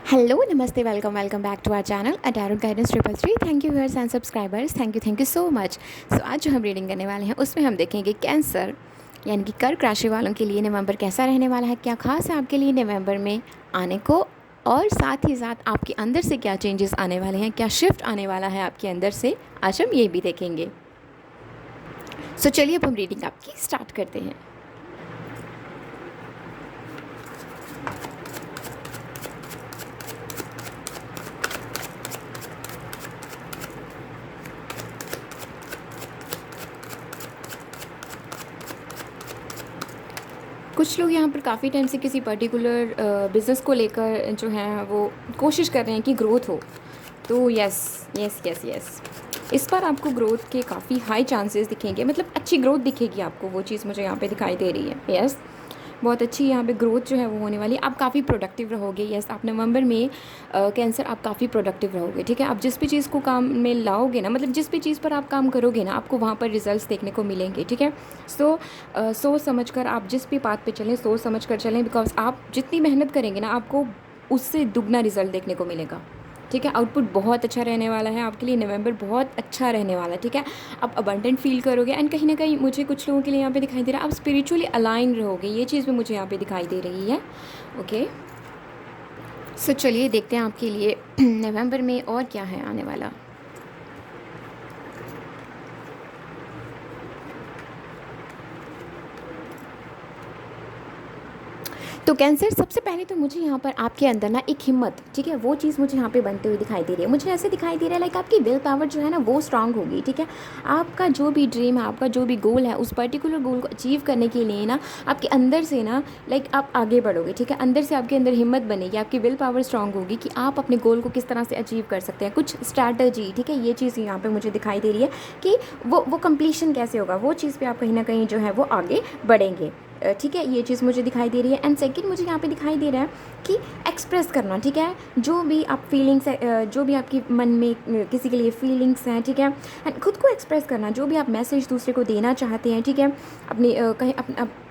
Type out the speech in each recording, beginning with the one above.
Hello नमस्ते welcome welcome back to our channel अटारो guidance 333। Thank you viewers and subscribers, thank you so much. So आज जो हम reading करने वाले हैं उसमें हम देखेंगे कैंसर यानी कि कर्क राशि वालों के लिए नवंबर कैसा रहने वाला है, क्या खास है आपके लिए नवंबर में आने को, और साथ ही साथ आपके अंदर से क्या चेंजेस आने वाले हैं, क्या शिफ्ट आने वाला है आपके अंदर से, आज हम ये भी देखेंगे। सो चलिए अब हम रीडिंग आपकी स्टार्ट करते हैं। कुछ लोग यहाँ पर काफ़ी टाइम से किसी पर्टिकुलर बिज़नेस को लेकर जो है वो कोशिश कर रहे हैं कि ग्रोथ हो। तो यस यस यस यस, इस बार आपको ग्रोथ के काफ़ी हाई चांसेस दिखेंगे, मतलब अच्छी ग्रोथ दिखेगी आपको, वो चीज़ मुझे यहाँ पे दिखाई दे रही है। यस, बहुत अच्छी यहाँ पे ग्रोथ जो है वो होने वाली है। आप काफ़ी प्रोडक्टिव रहोगे। यस, आप नवंबर में कैंसर आप काफ़ी प्रोडक्टिव रहोगे। ठीक है, आप जिस भी चीज़ को काम में लाओगे ना, मतलब जिस भी चीज़ पर आप काम करोगे ना, आपको वहाँ पर रिजल्ट्स देखने को मिलेंगे। ठीक है, सोच समझ कर आप जिस भी पाथ पे चलें, सोच समझ कर चलें, बिकॉज आप जितनी मेहनत करेंगे ना, आपको उससे दुगना रिजल्ट देखने को मिलेगा। ठीक है, आउटपुट बहुत अच्छा रहने वाला है आपके लिए, नवंबर बहुत अच्छा रहने वाला है। ठीक है, आप अबंडेंट फील करोगे एंड कहीं ना कहीं मुझे कुछ लोगों के लिए यहाँ पे दिखाई दे रहा है आप स्पिरिचुअली अलाइन रहोगे, ये चीज़ भी मुझे यहाँ पे दिखाई दे रही है। ओके, सो चलिए देखते हैं आपके लिए नवंबर में और क्या है आने वाला। तो कैंसर, सबसे पहले तो मुझे यहाँ पर आपके अंदर ना एक हिम्मत, ठीक है, वो चीज़ मुझे यहाँ पे बनते हुए दिखाई दे रही है। मुझे ऐसे दिखाई दे रहा है लाइक आपकी विल पावर जो है ना वो स्ट्रांग होगी। ठीक है, आपका जो भी ड्रीम है, आपका जो भी गोल है, उस पर्टिकुलर गोल को अचीव करने के लिए ना आपके अंदर से ना लाइक आप आगे बढ़ोगे। ठीक है, अंदर से आपके अंदर हिम्मत बनेगी, आपकी विल पावर स्ट्रांग होगी कि आप अपने गोल को किस तरह से अचीव कर सकते हैं, कुछ स्ट्रैटेजी। ठीक है, ये चीज़ यहाँ पर मुझे दिखाई दे रही है कि वो कंप्लीशन कैसे होगा, वो चीज़ पर आप कहीं ना कहीं जो है वो आगे बढ़ेंगे। ठीक है, ये चीज़ मुझे दिखाई दे रही है। एंड सेकंड मुझे यहाँ पे दिखाई दे रहा है कि एक्सप्रेस करना। ठीक है, जो भी आप फीलिंग्स है, जो भी आपकी मन में किसी के लिए फीलिंग्स हैं, ठीक है, एंड खुद को एक्सप्रेस करना, जो भी आप मैसेज दूसरे को देना चाहते हैं। ठीक है, अपनी कहीं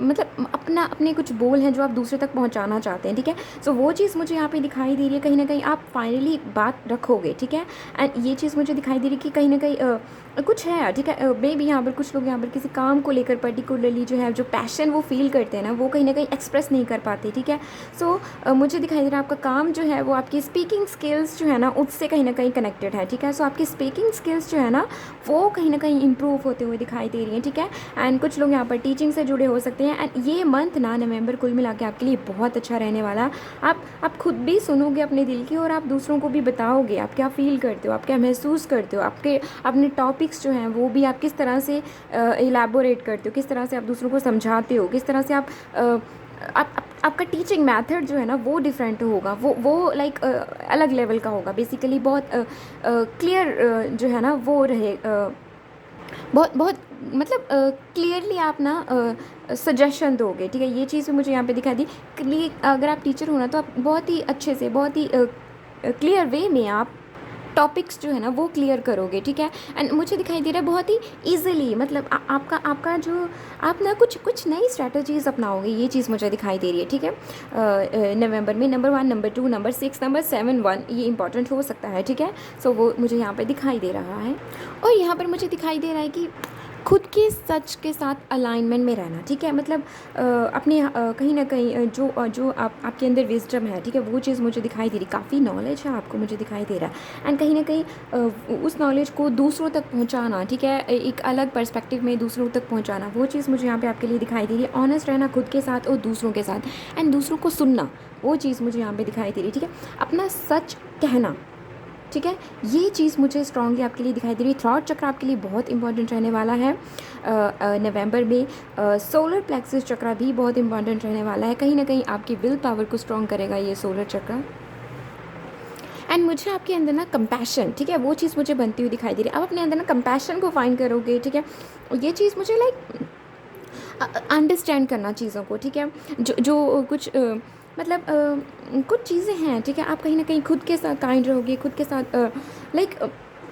मतलब अपना अपने कुछ बोल हैं जो आप दूसरे तक पहुँचाना चाहते हैं। ठीक है, सो वो चीज़ मुझे यहाँ पर दिखाई दे रही है, कहीं ना कहीं आप फाइनली बात रखोगे। ठीक है, एंड ये चीज़ मुझे दिखाई दे रही है कि कहीं ना कहीं कुछ है। ठीक है, मे भी यहाँ पर कुछ लोग यहाँ पर किसी काम को लेकर पर्टिकुलरली जो है जो पैशन वो फील करते हैं ना, वो कहीं ना कहीं एक्सप्रेस नहीं कर पाते। ठीक है, सो मुझे दिखाई दे रहा है आपका काम जो है वो आपकी स्पीकिंग स्किल्स जो है ना उससे कहीं ना कहीं कनेक्टेड है। ठीक है, सो आपकी स्पीकिंग स्किल्स जो है ना वो कहीं ना कहीं इंप्रूव होते हुए दिखाई दे रही हैं। ठीक है, एंड कुछ लोग यहाँ पर टीचिंग से जुड़े हो सकते हैं। एंड ये मंथ ना नवंबर कुल मिला के आपके लिए बहुत अच्छा रहने वाला। आप खुद भी सुनोगे अपने दिल की और आप दूसरों को भी बताओगे आप क्या फील करते हो, आप क्या महसूस करते हो, आपके अपने टॉपिक्स जो हैं वो भी आप किस तरह से इलेबोरेट करते हो, किस तरह से आप दूसरों को समझाते हो, किस तरह से आपका टीचिंग मेथड जो है ना वो डिफरेंट होगा, वो लाइक अलग लेवल का होगा। बेसिकली बहुत क्लियर जो है ना वो रहे, बहुत बहुत मतलब क्लियरली आप ना सजेशन दोगे। ठीक है, ये चीज़ भी मुझे यहाँ पे दिखा दी। अगर आप टीचर हो ना तो आप बहुत ही अच्छे से, बहुत ही क्लियर वे में आप टॉपिक्स जो है ना वो क्लियर करोगे। ठीक है, एंड मुझे दिखाई दे रहा है बहुत ही ईजिली, मतलब आपका जो आप ना कुछ नई स्ट्रैटेजीज़ अपनाओगे, ये चीज़ मुझे दिखाई दे रही है। ठीक है, नवंबर में नंबर 1, नंबर 2, नंबर 6, नंबर 7, 1 ये इंपॉर्टेंट हो सकता है। ठीक है, सो वो मुझे यहाँ पे दिखाई दे रहा है। और यहाँ पर मुझे दिखाई दे रहा है कि खुद के सच के साथ अलाइनमेंट में रहना। ठीक है, मतलब अपने कहीं ना कहीं जो आपके अंदर विजडम है, ठीक है, वो चीज़ मुझे दिखाई दे रही, काफ़ी नॉलेज है आपको मुझे दिखाई दे रहा है। एंड कहीं ना कहीं उस नॉलेज को दूसरों तक पहुंचाना, ठीक है, एक अलग पर्सपेक्टिव में दूसरों तक पहुंचाना, वो चीज़ मुझे यहाँ पे आपके लिए दिखाई दे रही है। ऑनेस्ट रहना खुद के साथ और दूसरों के साथ, एंड दूसरों को सुनना, वो चीज़ मुझे यहाँ पर दिखाई दे रही है। ठीक है, अपना सच कहना। ठीक है, ये चीज़ मुझे स्ट्रांगली आपके लिए दिखाई दे रही है। थ्रॉट चक्र आपके लिए बहुत इंपॉर्टेंट रहने वाला है नवंबर में। सोलर प्लेक्सस चक्र भी बहुत इंपॉर्टेंट रहने वाला है, कहीं ना कहीं आपकी विल पावर को स्ट्रॉन्ग करेगा ये सोलर चक्र। एंड मुझे आपके अंदर ना कंपैशन, ठीक है, वो चीज़ मुझे बनती हुई दिखाई दे रही है। आप अपने अंदर ना कंपैशन को फाइंड करोगे। ठीक है, ये चीज़ मुझे लाइक अंडरस्टैंड करना चीज़ों को। ठीक है, जो कुछ मतलब कुछ चीज़ें हैं, ठीक है, आप कहीं ना कहीं खुद के साथ काइंड रहोगे, खुद के साथ लाइक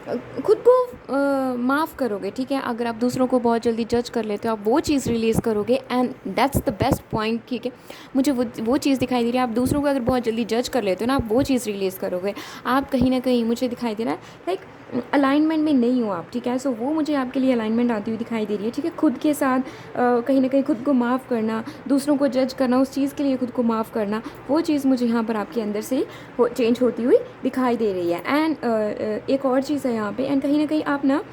खुद को माफ़ करोगे, ठीक है। अगर आप दूसरों को बहुत जल्दी जज कर लेते हो, आप वो चीज़ रिलीज़ करोगे, and that's the best point, ठीक है। मुझे वो चीज़ दिखाई दे रही है, आप दूसरों को अगर बहुत जल्दी जज कर लेते हो ना, आप वो चीज़ रिलीज़ करोगे। आप कहीं ना कहीं मुझे दिखाई दे रहा है लाइक अलाइनमेंट में नहीं हो आप, ठीक है। सो वो मुझे आपके लिए अलाइनमेंट आती हुई दिखाई दे रही है, ठीक है। खुद के साथ कहीं ना कहीं खुद को माफ़ करना, दूसरों को जज करना, उस चीज़ के लिए खुद को माफ़ करना, वो चीज़ मुझे यहाँ पर आपके अंदर से चेंज होती हुई दिखाई दे रही है। एंड एक और चीज़ है यहाँ पे, एंड कहीं ना कहीं आप ना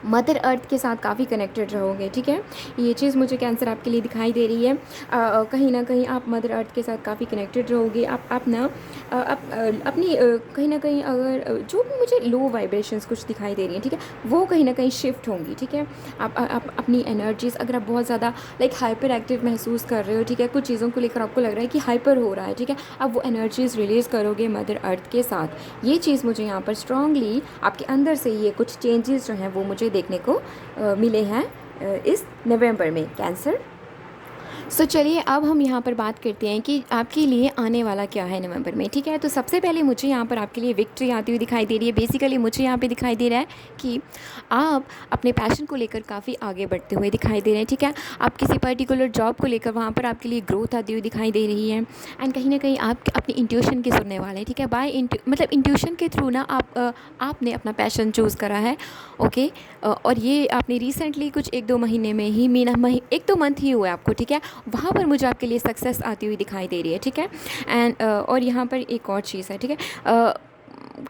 मदर अर्थ के साथ काफ़ी कनेक्टेड रहोगे, ठीक है। ये चीज़ मुझे कैंसर आपके लिए दिखाई दे रही है। कहीं ना कहीं आप मदर अर्थ के साथ काफ़ी कनेक्टेड रहोगे। आप ना अपनी कहीं ना कहीं अगर जो भी मुझे लो वाइब्रेशंस कुछ दिखाई दे रही हैं, ठीक है, वो कहीं ना कहीं शिफ्ट होंगी, ठीक है। आप अपनी एनर्जीज़, अगर आप बहुत ज़्यादा लाइक हाइपर एक्टिव महसूस कर रहे हो, ठीक है, कुछ चीज़ों को लेकर आपको लग रहा है कि हाइपर हो रहा है, ठीक है, आप वो एनर्जीज़ रिलीज़ करोगे मदर अर्थ के साथ। ये चीज़ मुझे यहाँ पर स्ट्रांगली आपके अंदर से ये कुछ चेंजेस जो हैं वो मुझे देखने को मिले हैं इस नवंबर में, कैंसर। सो चलिए अब हम यहाँ पर बात करते हैं कि आपके लिए आने वाला क्या है नवंबर में, ठीक है। तो सबसे पहले मुझे यहाँ पर आपके लिए विक्ट्री आती हुई दिखाई दे रही है। बेसिकली मुझे यहाँ पे दिखाई दे रहा है कि आप अपने पैशन को लेकर काफ़ी आगे बढ़ते हुए दिखाई दे रहे हैं, ठीक है। आप किसी पर्टिकुलर जॉब को लेकर वहाँ पर आपके लिए ग्रोथ आती हुई दिखाई दे रही है, एंड कहीं ना कहीं आप अपनी इंट्यूशन के सुनने वाले हैं, ठीक है। मतलब इंट्यूशन के थ्रू ना आपने अपना पैशन चूज़ करा है, ओके। और ये आपने रिसेंटली कुछ 1-2 महीने में ही 1-2 मंथ ही हुआ है आपको, ठीक है। वहाँ पर मुझे आपके लिए सक्सेस आती हुई दिखाई दे रही है, ठीक है। एंड और यहाँ पर एक और चीज़ है, ठीक है।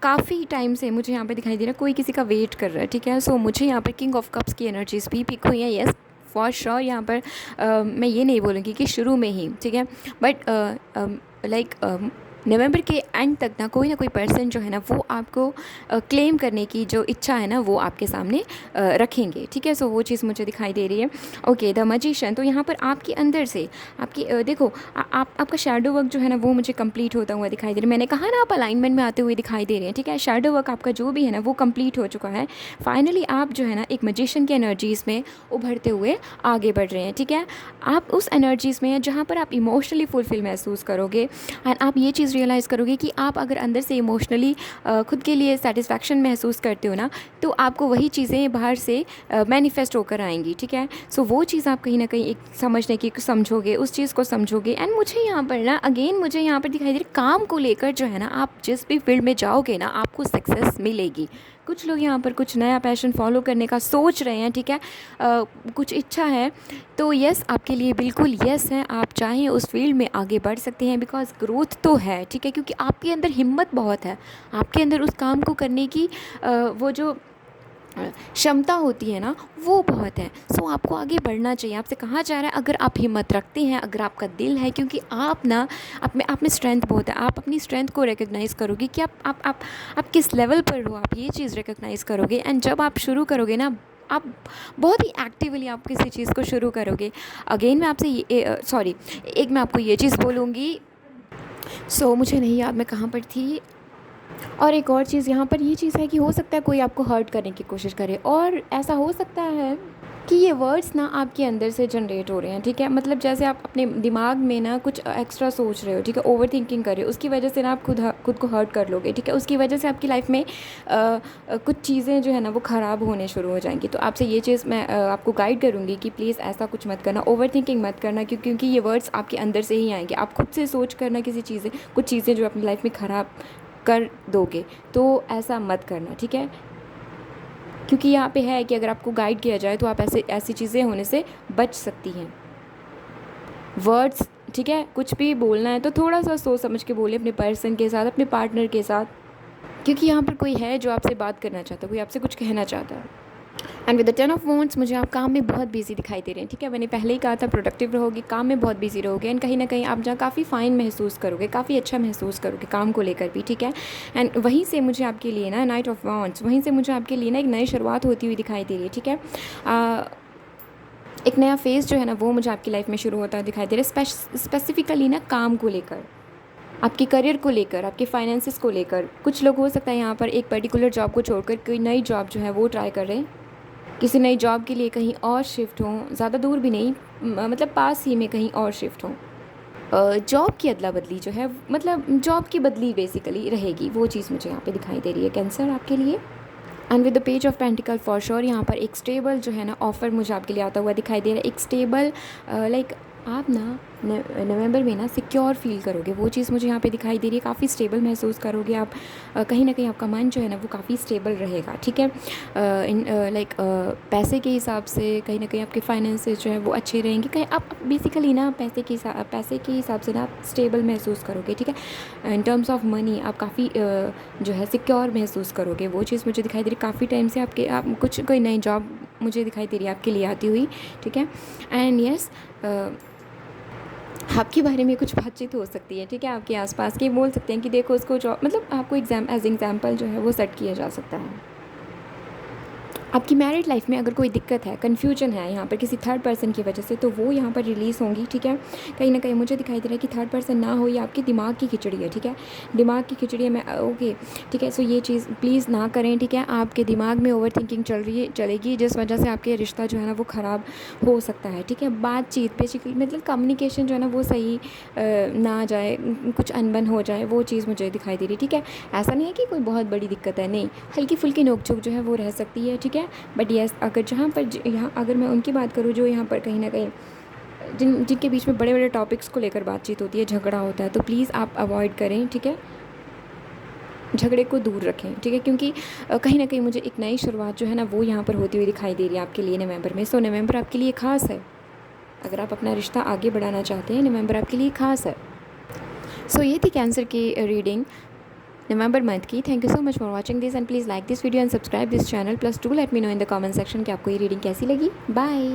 काफ़ी टाइम से मुझे यहाँ पे दिखाई दे रहा है कोई किसी का वेट कर रहा है, ठीक है। सो मुझे यहाँ पर किंग ऑफ कप्स की एनर्जीज भी पिक हुई हैं, येस फॉर श्योर। यहाँ पर मैं ये नहीं बोलूँगी कि शुरू में ही, ठीक है, बट लाइक नवंबर के एंड तक ना कोई पर्सन जो है ना वो आपको क्लेम करने की जो इच्छा है ना वो आपके सामने रखेंगे, ठीक है। सो वो चीज़ मुझे दिखाई दे रही है, ओके। द मैजिशियन, तो यहाँ पर आपके अंदर से आपकी देखो आपका शैडो वर्क जो है ना वो मुझे कंप्लीट होता हुआ दिखाई दे रहा है। मैंने कहा ना आप अलाइनमेंट में आते हुए दिखाई दे रहे हैं, ठीक है। शैडो वर्क आपका जो भी है ना वो कंप्लीट हो चुका है। फाइनली आप जो है ना एक मैजिशियन की एनर्जीज़ में उभरते हुए आगे बढ़ रहे हैं, ठीक है। आप उस एनर्जीज़ में हैं जहाँ पर आप इमोशनली फुलफिल महसूस करोगे, एंड आप ये चीज़ रियलाइज़ करोगे कि आप अगर अंदर से इमोशनली खुद के लिए सेटिस्फैक्शन महसूस करते हो ना, तो आपको वही चीज़ें बाहर से मैनिफेस्ट होकर आएंगी, ठीक है। सो वो चीज़ आप कहीं ना कहीं एक समझने की समझोगे, उस चीज़ को समझोगे। एंड मुझे यहाँ पर ना अगेन मुझे यहाँ पर दिखाई दे रही काम को लेकर जो है ना, आप जिस भी फील्ड में जाओगे ना आपको सक्सेस मिलेगी। कुछ लोग यहाँ पर कुछ नया पैशन फॉलो करने का सोच रहे हैं, ठीक है, कुछ इच्छा है, तो यस आपके लिए बिल्कुल यस है। आप चाहें उस फील्ड में आगे बढ़ सकते हैं, बिकॉज ग्रोथ तो है, ठीक है, क्योंकि आपके अंदर हिम्मत बहुत है, आपके अंदर उस काम को करने की वो जो क्षमता होती है ना वो बहुत है। सो आपको आगे बढ़ना चाहिए। आपसे कहा जा रहा है अगर आप हिम्मत रखते हैं, अगर आपका दिल है, क्योंकि आप ना आप में स्ट्रेंथ बहुत है। आप अपनी स्ट्रेंथ को रिकग्नाइज़ करोगे कि आप किस लेवल पर हो, आप ये चीज़ रिकग्नाइज़ करोगे। एंड जब आप शुरू करोगे ना, आप बहुत ही एक्टिवली आप किसी चीज़ को शुरू करोगे। अगेन मैं आपसे सॉरी एक मैं आपको ये चीज़ बोलूँगी, सो मुझे नहीं याद मैं कहाँ पर थी। और एक और चीज़ यहाँ पर ये चीज़ है कि हो सकता है कोई आपको हर्ट करने की कोशिश करे, और ऐसा हो सकता है कि ये वर्ड्स ना आपके अंदर से जनरेट हो रहे हैं, ठीक है। मतलब जैसे आप अपने दिमाग में ना कुछ एक्स्ट्रा सोच रहे हो, ठीक है, ओवर थिंकिंग कर रहे हो, उसकी वजह से ना आप खुद को हर्ट कर लोगे, ठीक है। उसकी वजह से आपकी लाइफ में कुछ चीज़ें जो है ना वो ख़राब होने शुरू हो जाएंगी। तो आपसे ये चीज़ मैं आपको गाइड करूँगी कि प्लीज़ ऐसा कुछ मत करना, ओवर थिंकिंग मत करना, क्योंकि ये वर्ड्स आपके अंदर से ही आएंगे। आप खुद से सोच करना कुछ चीज़ें जो अपनी लाइफ में ख़राब कर दोगे, तो ऐसा मत करना, ठीक है। क्योंकि यहाँ पे है कि अगर आपको गाइड किया जाए तो आप ऐसी चीज़ें होने से बच सकती हैं। वर्ड्स, ठीक है, कुछ भी बोलना है तो थोड़ा सा सोच समझ के बोले अपने पर्सन के साथ, अपने पार्टनर के साथ, क्योंकि यहाँ पर कोई है जो आपसे बात करना चाहता है, कोई आपसे कुछ कहना चाहता है। And with the 10 of wands मुझे आप काम में बहुत बिजी दिखाई दे रहे हैं, ठीक है। मैंने पहले ही कहा था प्रोडक्टिव रहोगे, काम में बहुत बिजी रहोगे, एंड कहीं ना कहीं आप जहाँ काफ़ी फाइन महसूस करोगे, काफ़ी अच्छा महसूस करोगे काम को लेकर भी, ठीक है। एंड वहीं से मुझे आपके लिए ना नाइट ऑफ वॉन्ड्स, वहीं से मुझे आपके लिए ना एक नई शुरुआत होती हुई दिखाई दे रही है, ठीक है। एक नया फेज़ जो है ना वो मुझे आपकी लाइफ में शुरू होता दिखाई दे रहा है, स्पेसिफिकली ना काम को लेकर, आपके करियर को लेकर, आपके फाइनेंसिस को लेकर। कुछ लोग हो सकता है यहाँ पर एक पर्टिकुलर जॉब को छोड़कर कोई नई जॉब जो है वो ट्राई कर रहे हैं, किसी नई जॉब के लिए कहीं और शिफ्ट हों, ज़्यादा दूर भी नहीं, मतलब पास ही में कहीं और शिफ्ट हों। जॉब की अदला बदली जो है, मतलब जॉब की बदली बेसिकली रहेगी, वो चीज़ मुझे यहाँ पे दिखाई दे रही है कैंसर आपके लिए। And with the page of pentacle for sure यहाँ पर एक स्टेबल जो है ना ऑफ़र मुझे आपके लिए आता हुआ दिखाई दे रहा है। एक स्टेबल लाइक आप ना नवंबर में ना सिक्योर फील करोगे, वो चीज़ मुझे यहाँ पे दिखाई दे रही है। काफ़ी स्टेबल महसूस करोगे आप, कहीं ना कहीं आपका मन जो है ना वो काफ़ी स्टेबल रहेगा, ठीक है। लाइक पैसे के हिसाब से कहीं ना कहीं आपके फाइनेंसेस जो है वो अच्छे रहेंगे। कहीं आप बेसिकली ना पैसे के हिसाब से ना आप स्टेबल महसूस करोगे, ठीक है। इन टर्म्स ऑफ मनी आप काफ़ी जो है सिक्योर महसूस करोगे, वो चीज़ मुझे दिखाई दे रही है। काफ़ी टाइम से आप कुछ कोई नई जॉब मुझे दिखाई दे रही है आपके लिए आती हुई, ठीक है। एंड यस आपके बारे में कुछ बातचीत हो सकती है, ठीक है। आपके आसपास के बोल सकते हैं कि देखो उसको जॉब, मतलब आपको एग्जाम्पल जो है वो सेट किया जा सकता है। आपकी मैरिड लाइफ में अगर कोई दिक्कत है, कन्फ्यूजन है यहाँ पर किसी थर्ड पर्सन की वजह से, तो वो यहाँ पर रिलीज़ होंगी, ठीक है। कहीं ना कहीं मुझे दिखाई दे रहा है कि थर्ड पर्सन ना हो, ये आपके दिमाग की खिचड़ी है, ठीक है। दिमाग की खिचड़ी है, मैं ओके, ठीक है। सो ये चीज़ प्लीज़ ना करें, ठीक है। आपके दिमाग में ओवर थिंकिंग चलेगी, जिस वजह से आपके रिश्ता जो है ना वो ख़राब हो सकता है, ठीक है। बातचीत बेसिकली मतलब कम्युनिकेशन जो है ना वो सही ना जाए, कुछ अनबन हो जाए, वो चीज़ मुझे दिखाई दे रही, ठीक है। ऐसा नहीं है कि कोई बहुत बड़ी दिक्कत है, नहीं, हल्की फुल्की नोक झोंक जो है वो रह सकती है, ठीक है। बट येस अगर यहाँ अगर मैं उनकी बात करूँ जो यहाँ पर कहीं ना कहीं जिनके बीच में बड़े बड़े टॉपिक्स को लेकर बातचीत होती है, झगड़ा होता है, तो प्लीज़ आप अवॉइड करें, ठीक है। झगड़े को दूर रखें, ठीक है, क्योंकि कहीं ना कहीं मुझे एक नई शुरुआत जो है ना वो यहाँ पर होती हुई दिखाई दे रही है आपके लिए नवंबर में। सो नवंबर आपके लिए ख़ास है, अगर आप अपना रिश्ता आगे बढ़ाना चाहते हैं, नवंबर आपके लिए ख़ास है। सो ये थी कैंसर की रीडिंग नवंबर मंथ की। Thank you so much for watching this and please like this video and subscribe this channel, plus do let me know in the comment section कि आपको ये रीडिंग कैसी लगी। बाय।